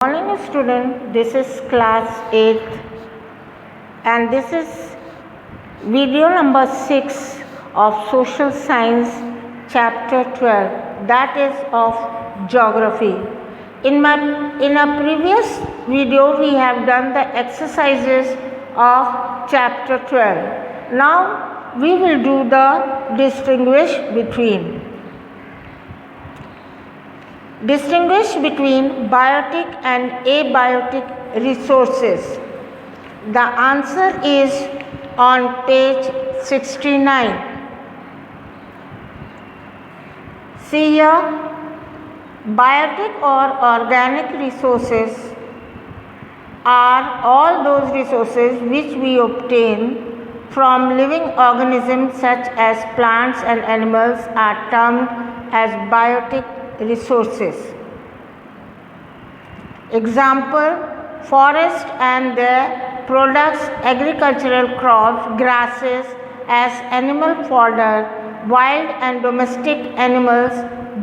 Morning student, this is class 8th and this is video number 6 of social science chapter 12, that is of geography. In a previous video we have done the exercises of chapter 12. Now we will do the distinguish between biotic and abiotic resources. The answer is on page 69. See here, biotic or organic resources are all those resources which we obtain from living organisms such as plants and animals are termed as biotic resources. Example, forest and their products, agricultural crops, grasses as animal fodder, wild and domestic animals,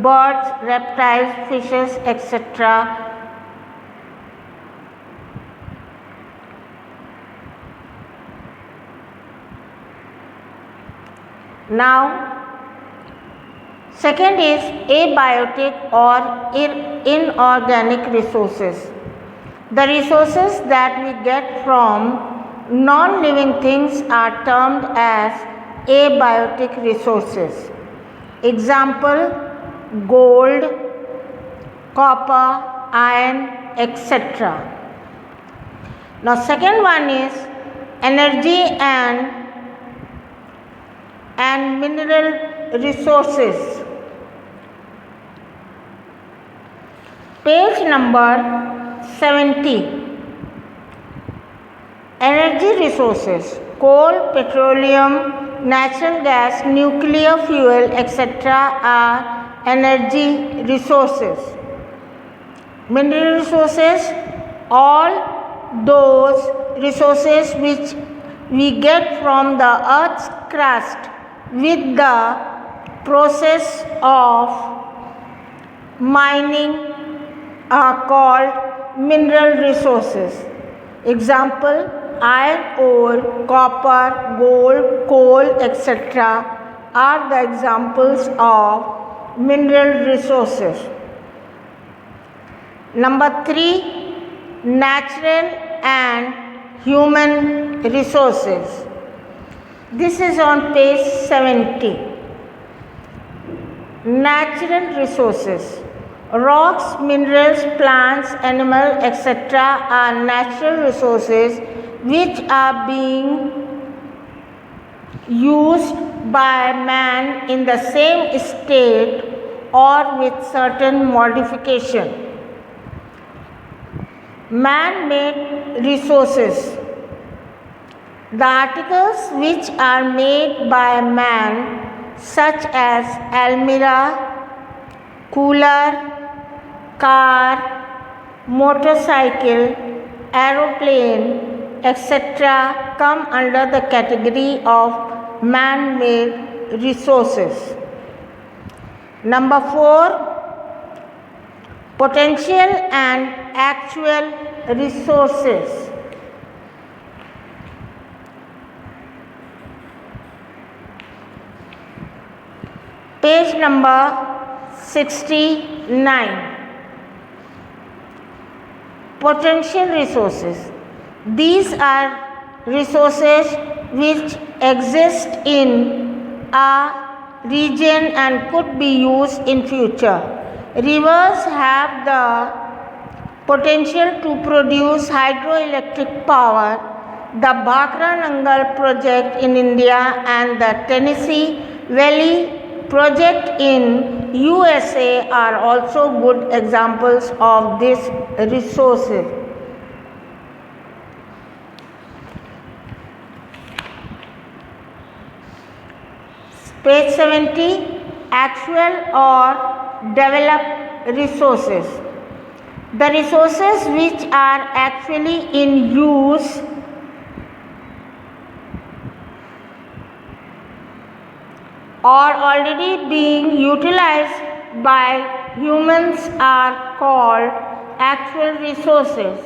birds, reptiles, fishes, etc. Now, second is abiotic or inorganic resources. The resources that we get from non-living things are termed as abiotic resources. Example, gold, copper, iron, etc. Now second one is energy and mineral resources. Page number 70. Energy resources, coal, petroleum, natural gas, nuclear fuel, etc. are energy resources. Mineral resources, all those resources which we get from the earth's crust with the process of mining are called mineral resources. Example, iron ore, copper, gold, coal, etc. are the examples of mineral resources. Number 3, natural and human resources. This is on page 70. Natural resources. Rocks, minerals, plants, animals, etc. are natural resources which are being used by man in the same state or with certain modification. Man-made resources. The articles which are made by man such as almirah, cooler, car, motorcycle, aeroplane, etc. come under the category of man-made resources. Number 4, potential and actual resources. Page number 69. Potential resources. These are resources which exist in a region and could be used in future. Rivers have the potential to produce hydroelectric power. The Bhakra Nangal project in India and the Tennessee Valley project in USA are also good examples of these resources. Page 70, actual or developed resources. The resources which are actually in use or already being utilized by humans are called actual resources.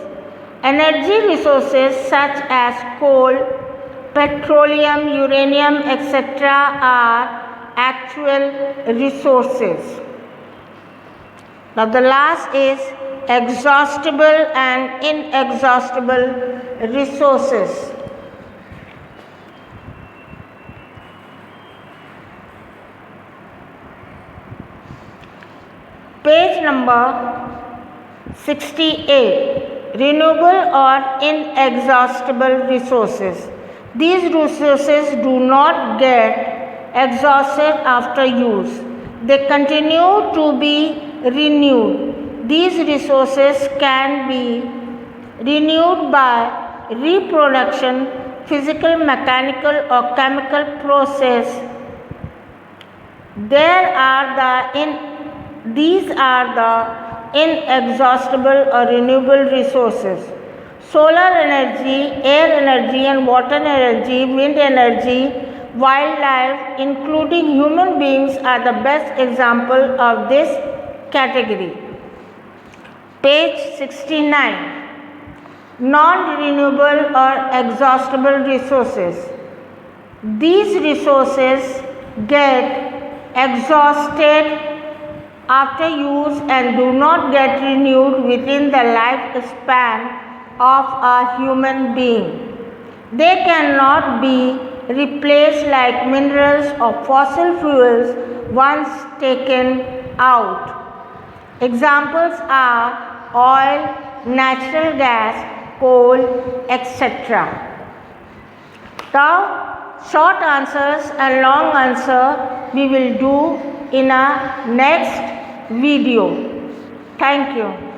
Energy resources such as coal, petroleum, uranium, etc. are actual resources. Now the last is exhaustible and inexhaustible resources. Page number 68. Renewable or inexhaustible resources. These resources do not get exhausted after use. They continue to be renewed. These resources can be renewed by reproduction, physical, mechanical or chemical process. These are the inexhaustible or renewable resources. Solar energy, air energy and water energy, wind energy, wildlife including human beings are the best example of this category. Page 69. Non-renewable or exhaustible resources. These resources get exhausted after use and do not get renewed within the lifespan of a human being. They cannot be replaced like minerals or fossil fuels once taken out. Examples are oil, natural gas, coal, etc. Now, short answers and long answer we will do in a next video. Thank you.